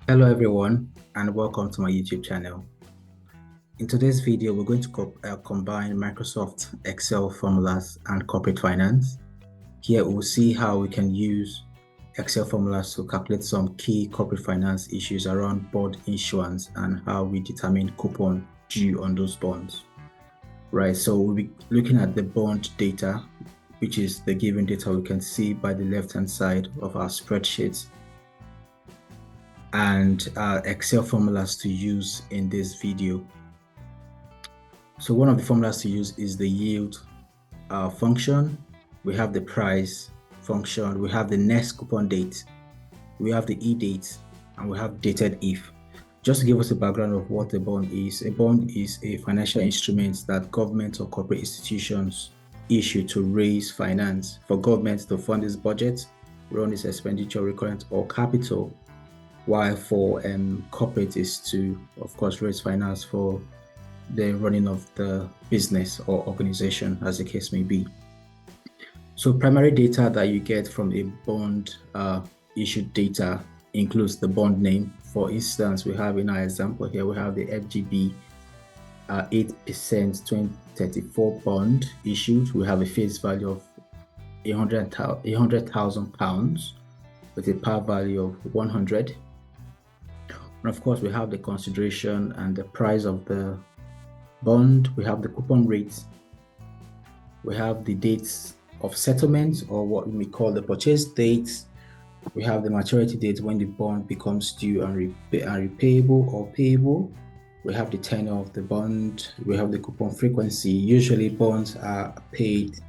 Hello everyone and welcome to my YouTube channel. In today's video, we're going to combine Microsoft Excel formulas and corporate finance. Here we'll see how we can use Excel formulas to calculate some key corporate finance issues around bond issuance and how we determine coupon due on those bonds. Right, so we'll be looking at the bond data, which is the given data we can see by the left-hand side of our spreadsheet, and Excel formulas to use in this video. So one of the formulas to use is the yield function. We have the price function, we have the next coupon date, we have the e-date, and we have DATEDIF. Just to give us a background of what a bond is a financial instrument that government or corporate institutions issue to raise finance for government to fund its budget, run its expenditure, recurrent or capital, while for corporate is to, of course, raise finance for the running of the business or organization, as the case may be. So primary data that you get from a bond issued data includes the bond name. For instance, we have in our example here, we have the FGB 8% 2034 bond issued. We have a face value of £100,000 with a par value of 100. And of course, we have the consideration and the price of the bond. We have the coupon rate. We have the dates of settlement, or what we may call the purchase dates. We have the maturity date when the bond becomes due and repayable or payable. We have the tenure of the bond. We have the coupon frequency. Usually bonds are paid,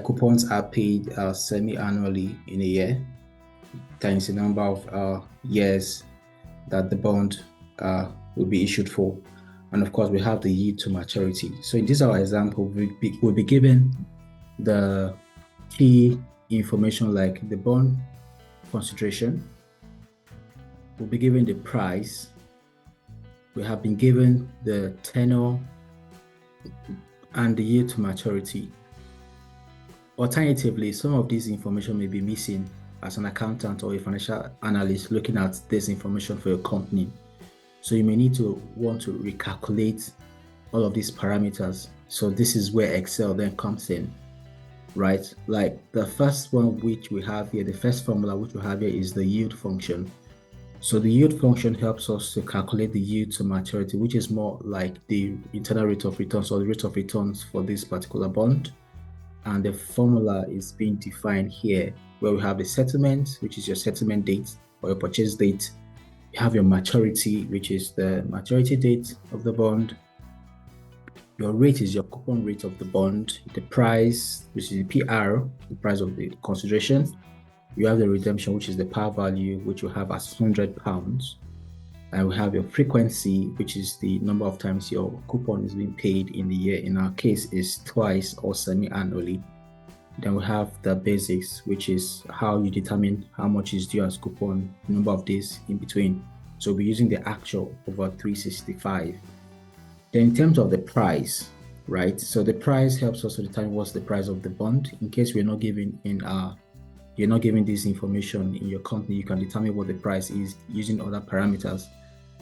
coupons are paid semi-annually in a year, times the number of years that the bond will be issued for. And of course, we have the yield to maturity. So in this our example, we'll be given the key information like the bond consideration. We'll be given the price. We have been given the tenure and the yield to maturity. Alternatively, some of this information may be missing as an accountant or a financial analyst looking at this information for your company. So you may need to want to recalculate all of these parameters. So this is where Excel then comes in, right? Like the first one which we have here, the first formula which we have here is the yield function. So the yield function helps us to calculate the yield to maturity, which is more like the internal rate of returns or the rate of returns for this particular bond. And the formula is being defined here, where we have the settlement, which is your settlement date or your purchase date. You have your maturity, which is the maturity date of the bond. Your rate is your coupon rate of the bond. The price, which is the PR, the price of the consideration. You have the redemption, which is the par value, which you have as £100. And we have your frequency, which is the number of times your coupon is being paid in the year. In our case, is twice or semi-annually. Then we have the basics, which is how you determine how much is due as coupon, number of days in between. So we're using the actual over 365. Then in terms of the price, right? So the price helps us to determine what's the price of the bond. In case we're not giving you're not giving this information in your company, you can determine what the price is using other parameters.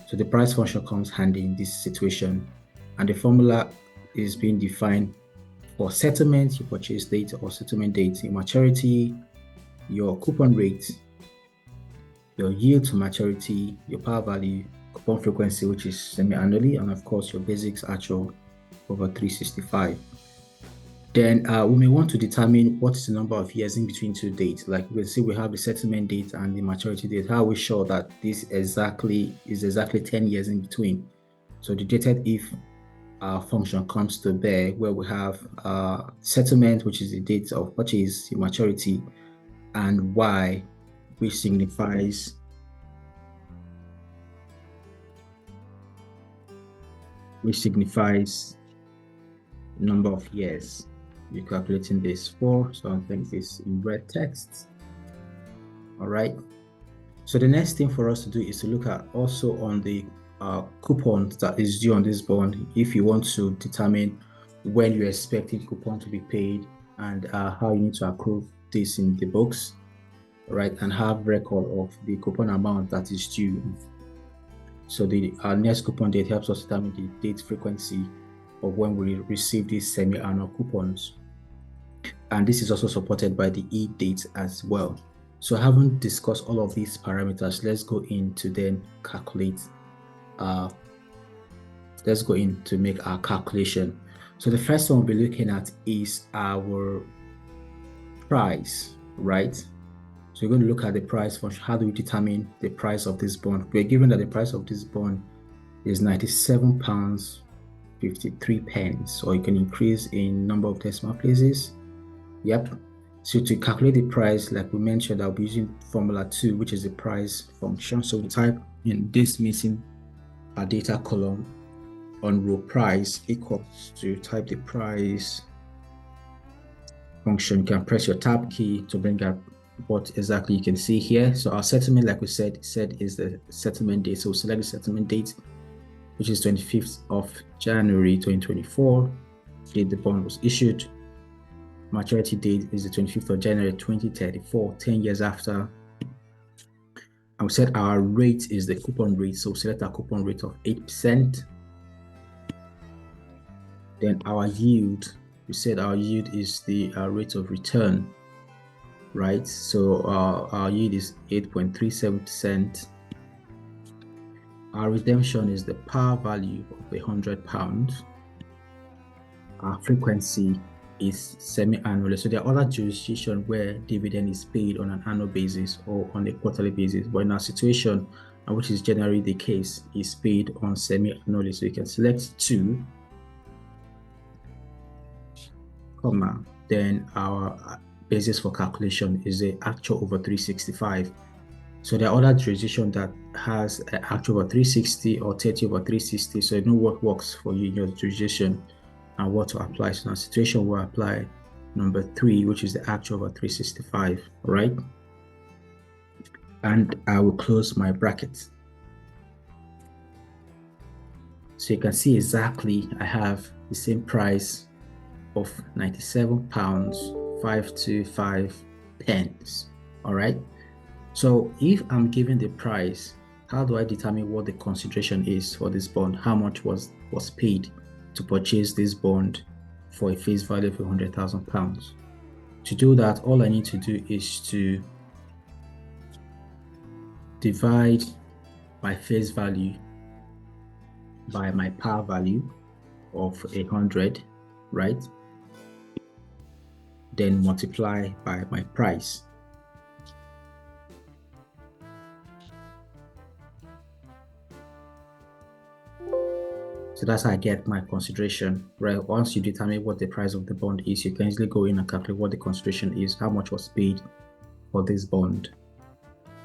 So the price function comes handy in this situation, and the formula is being defined for settlement, your purchase date or settlement date, your maturity, your coupon rate, your yield to maturity, your par value, coupon frequency, which is semi-annually, and of course your basics actual over 365. Then we may want to determine what is the number of years in between two dates. Like we'll see, we have the settlement date and the maturity date. How are we sure that this is exactly 10 years in between? So the DATEDIF function comes to bear, where we have settlement, which is the date of purchase, your maturity, and Y, which signifies number of years you're calculating this for. So I think this in red text. All right. So the next thing for us to do is to look at also on the coupon that is due on this bond, if you want to determine when you're expecting coupon to be paid and how you need to accrue this in the books, right, and have record of the coupon amount that is due. So our next coupon date helps us determine the date frequency of when we receive these semi-annual coupons. And this is also supported by the e-date as well. So having discussed all of these parameters, let's go in to then calculate. Let's go in to make our calculation. So the first one we'll be looking at is our price, right? So we're going to look at the price function. How do we determine the price of this bond? We're given that the price of this bond is £97.53, or you can increase in number of decimal places. Yep. So to calculate the price, like we mentioned, I'll be using formula 2, which is the price function. So we type in this missing our data column on row price equals to type the price function. You can press your tab key to bring up what exactly you can see here. So our settlement, like we said is the settlement date. So we'll select the settlement date, which is 25th of January 2024. The bond was issued. Maturity date is the 25th of January 2034, 10 years after. And we said our rate is the coupon rate. So select our coupon rate of 8%. Then our yield, we said our yield is the rate of return, right? So our yield is 8.37%. Our redemption is the par value of £100. Our frequency is semi-annually. So there are other jurisdictions where dividend is paid on an annual basis or on a quarterly basis, but in our situation, which is generally the case, is paid on semi-annually. So you can select 2, comma, then our basis for calculation is the actual over 365. So there are other jurisdictions that has actual over 360 or 30 over 360. So you know what works for you in your jurisdiction and what to apply. So in our situation, we'll apply number 3, which is the actual over 365, right? And I will close my bracket. So you can see exactly I have the same price of £97.525. All right. So if I'm given the price, how do I determine what the consideration is for this bond? How much was paid to purchase this bond for a face value of £100,000? To do that, all I need to do is to divide my face value by my par value of 100, right? Then multiply by my price. So that's how I get my consideration, right? Once you determine what the price of the bond is, you can easily go in and calculate what the consideration is, how much was paid for this bond.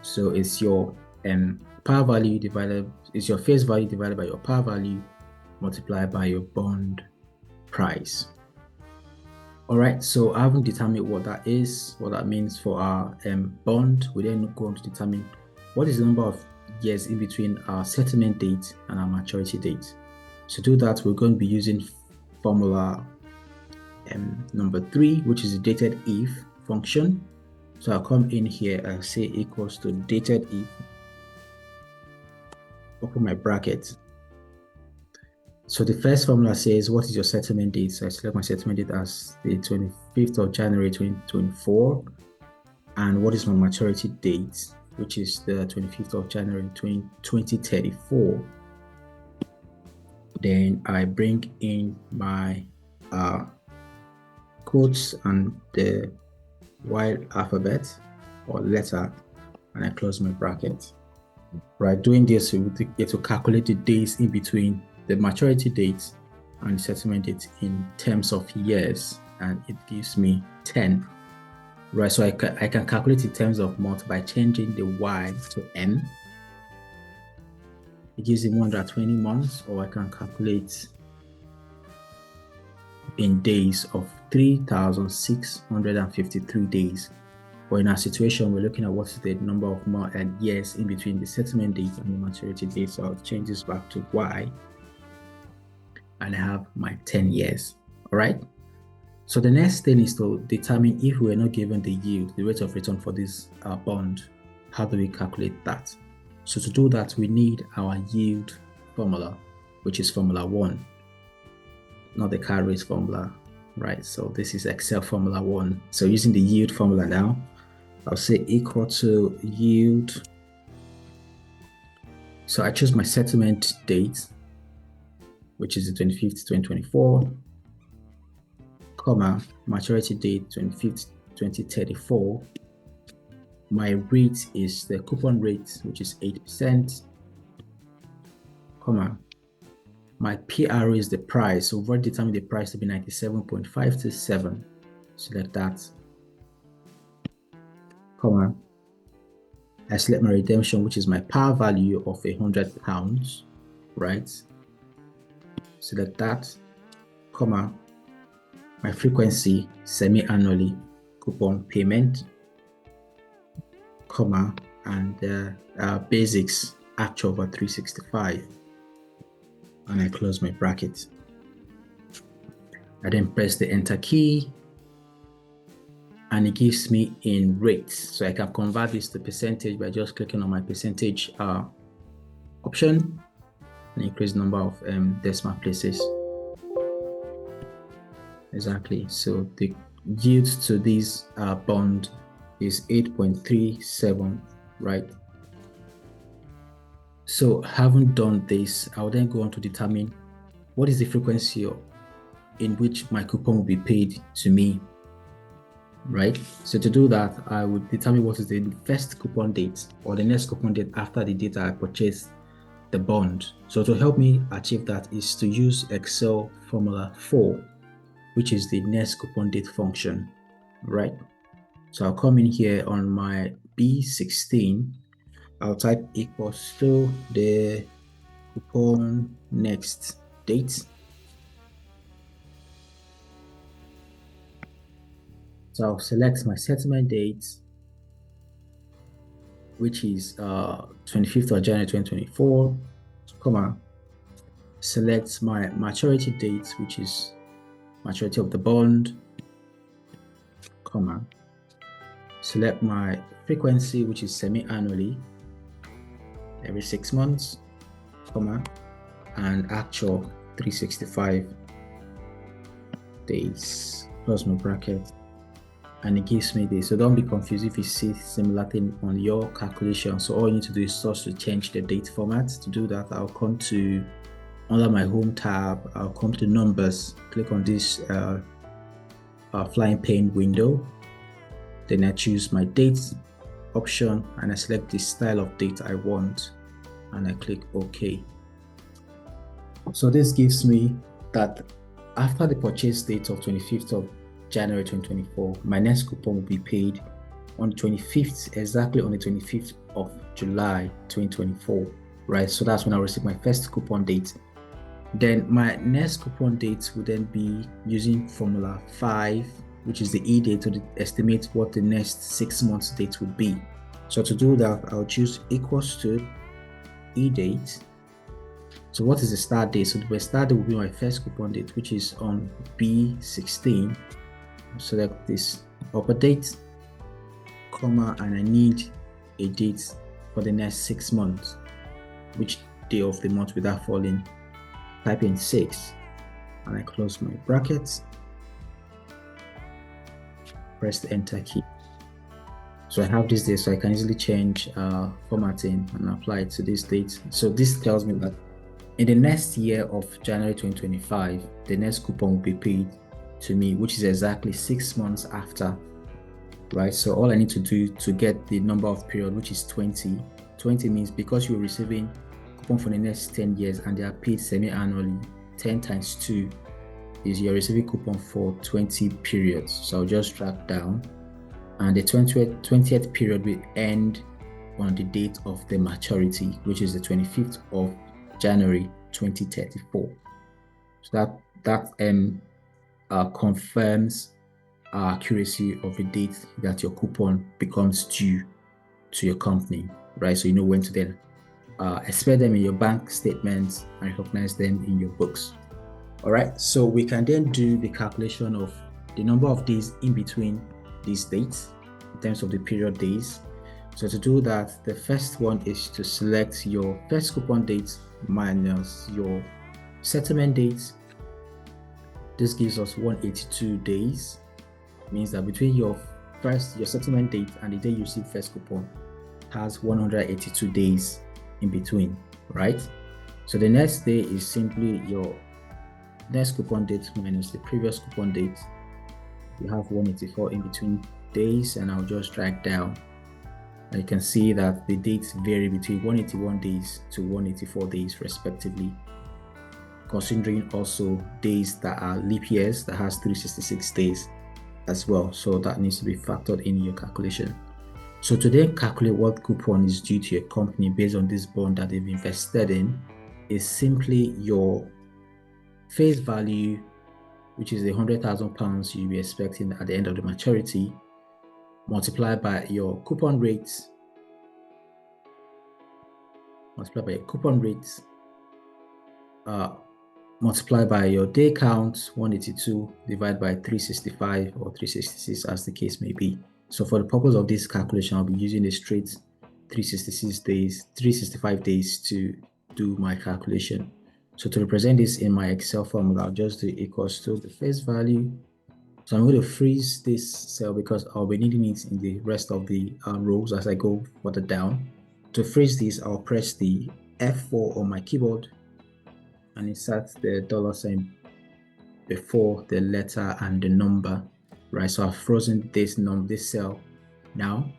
So it's your par value divided, it's your face value divided by your par value multiplied by your bond price. All right, so I haven't determined what that is, what that means for our bond. We then go on to determine what is the number of years in between our settlement date and our maturity date. To do that, we're going to be using formula number 3, which is the DATEDIF function. So I'll come in here and say equals to DATEDIF, open my bracket. So the first formula says, what is your settlement date? So I select my settlement date as the 25th of January 2024. And what is my maturity date, which is the 25th of January 2034. Then I bring in my quotes and the wild alphabet or letter, and I close my bracket. Right, doing this, we get to calculate the days in between the maturity date and settlement date in terms of years, and it gives me 10. Right, so I can calculate in terms of months by changing the Y to M. It gives me 120 months, or I can calculate in days of 3,653 days. But in our situation, we're looking at what is the number of months and years in between the settlement date and the maturity date. So I'll change this back to Y, and I have my 10 years. All right. So the next thing is to determine if we're not given the yield, the rate of return for this bond. How do we calculate that? So to do that, we need our yield formula, which is formula 1, not the car race formula, right? So this is Excel formula 1. So using the yield formula now, I'll say equal to yield. So I choose my settlement date, which is the 25th, 2024, comma, maturity date, 25th, 2034. My rate is the coupon rate, which is 8%, comma, my PRO is the price. So we've already determined the price to be 97.527. Select that, comma, I select my redemption, which is my par value of £100, right? Select that, comma, my frequency, semi-annually, coupon payment, comma, and basics, actual over 365. And I close my bracket. I then press the enter key, and it gives me in rates. So I can convert this to percentage by just clicking on my percentage option and increase the number of decimal places. Exactly. So the yield to this bond is 8.37, right? So having done this, I'll then go on to determine what is the frequency in which my coupon will be paid to me, right? So to do that, I would determine what is the first coupon date or the next coupon date after the date I purchased the bond. So to help me achieve that is to use Excel formula 4, which is the next coupon date function, right? So I'll come in here on my B16, I'll type equals to the coupon next date. So I'll select my settlement date, which is 25th of January 2024, comma, select my maturity date, which is maturity of the bond, comma, select my frequency, which is semi-annually, every 6 months, comma, and actual 365 days, close my bracket, and it gives me this. So don't be confused if you see similar thing on your calculation. So all you need to do is just to change the date format. To do that, I'll come to under my home tab, I'll come to numbers, click on this flying pane window, then I choose my dates option and I select the style of date I want and I click OK. So this gives me that after the purchase date of 25th of January 2024, my next coupon will be paid on the 25th, exactly on the 25th of July 2024, right? So that's when I receive my first coupon date. Then my next coupon date will then be using formula 5, which is the E date to estimate what the next 6 months date would be. So to do that, I'll choose equals to E date. So what is the start date? So the start date will be my first coupon date, which is on B16. Select this upper date, comma, and I need a date for the next 6 months. Which day of the month will that fall in? Type in 6, and I close my brackets. Press the enter key. So I have this date, so I can easily change formatting and apply it to this date. So this tells me that in the next year of January 2025, the next coupon will be paid to me, which is exactly 6 months after, right? So all I need to do to get the number of period, which is 20 means because you're receiving coupon for the next 10 years and they are paid semi-annually, 10 times 2 is you're receiving coupon for 20 periods. So I'll just drag down, and the 20th period will end on the date of the maturity, which is the 25th of January 2034. So that confirms accuracy of the date that your coupon becomes due to your company, right? So you know when to then expect them in your bank statements and recognize them in your books. All right, so we can then do the calculation of the number of days in between these dates in terms of the period days. So to do that, the first one is to select your first coupon date minus your settlement date. This gives us 182 days. It means that between your settlement date and the day you receive first coupon has 182 days in between, right? So the next day is simply your next coupon date minus the previous coupon date. You have 184 in between days, and I'll just drag down. And you can see that the dates vary between 181 days to 184 days respectively, considering also days that are leap years that has 366 days as well. So that needs to be factored in your calculation. So to then calculate what coupon is due to your company based on this bond that they've invested in is simply your face value, which is the £100,000 you'll be expecting at the end of the maturity, multiplied by your coupon rates, multiplied by your day count, 182, divided by 365 or 366 as the case may be. So for the purpose of this calculation, I'll be using a straight 365 days to do my calculation. So to represent this in my Excel formula, I'll just do equals to the face value. So I'm going to freeze this cell because I'll be needing it in the rest of the rows as I go further down. To freeze this, I'll press the F4 on my keyboard and insert the $sign before the letter and the number, right? So I've frozen this cell now.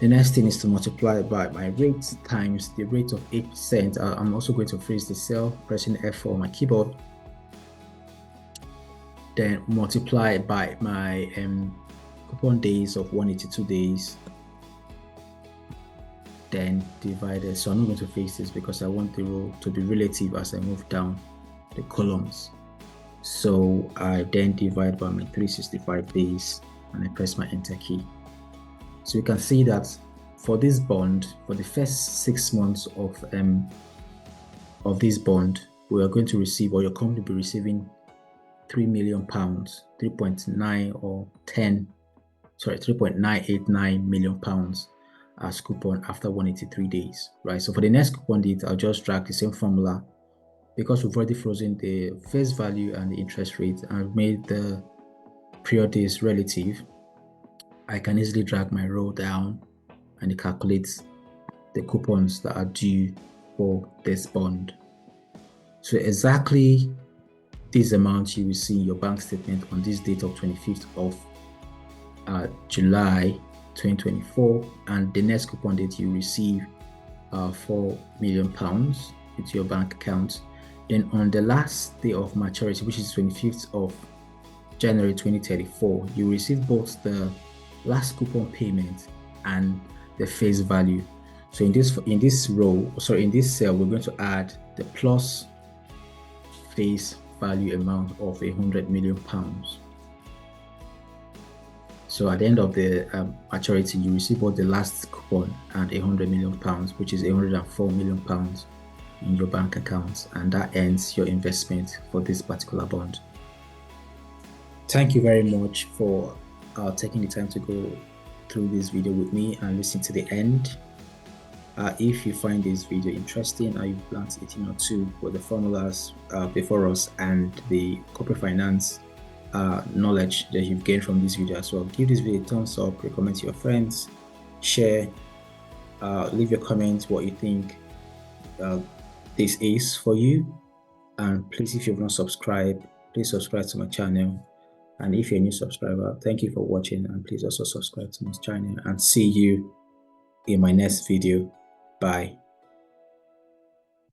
The next thing is to multiply by my rate times the rate of 8%. I'm also going to freeze the cell, pressing F4 on my keyboard. Then multiply by my coupon days of 182 days. Then divided. So I'm not going to freeze this because I want the row to be relative as I move down the columns. So I then divide by my 365 days and I press my enter key. So you can see that for this bond, for the first 6 months of this bond, we are going to receive, or your company will be receiving, £3 million, 3.989 million pounds as coupon after 183 days, right? So for the next coupon date, I'll just drag the same formula because we've already frozen the face value and the interest rate and made the period days relative. I can easily drag my row down and it calculates the coupons that are due for this bond. So exactly this amount you will see in your bank statement on this date of 25th of July 2024, and the next coupon date you receive £4 million into your bank account. Then on the last day of maturity, which is 25th of January 2034, you receive both the last coupon payment and the face value. So in this cell, we're going to add the plus face value amount of £100 million. So at the end of the maturity, you receive both the last coupon and £100 million, which is £104 million in your bank account, and that ends your investment for this particular bond. Thank you very much for taking the time to go through this video with me and listen to the end. If you find this video interesting or you've learned a thing or two with the formulas before us and the corporate finance knowledge that you've gained from this video as well, give this video a thumbs up, recommend to your friends, share, leave your comments what you think this is for you, and please, if you've not subscribed, please subscribe to my channel. And if you're a new subscriber, thank you for watching, and please also subscribe to my channel, and see you in my next video. Bye.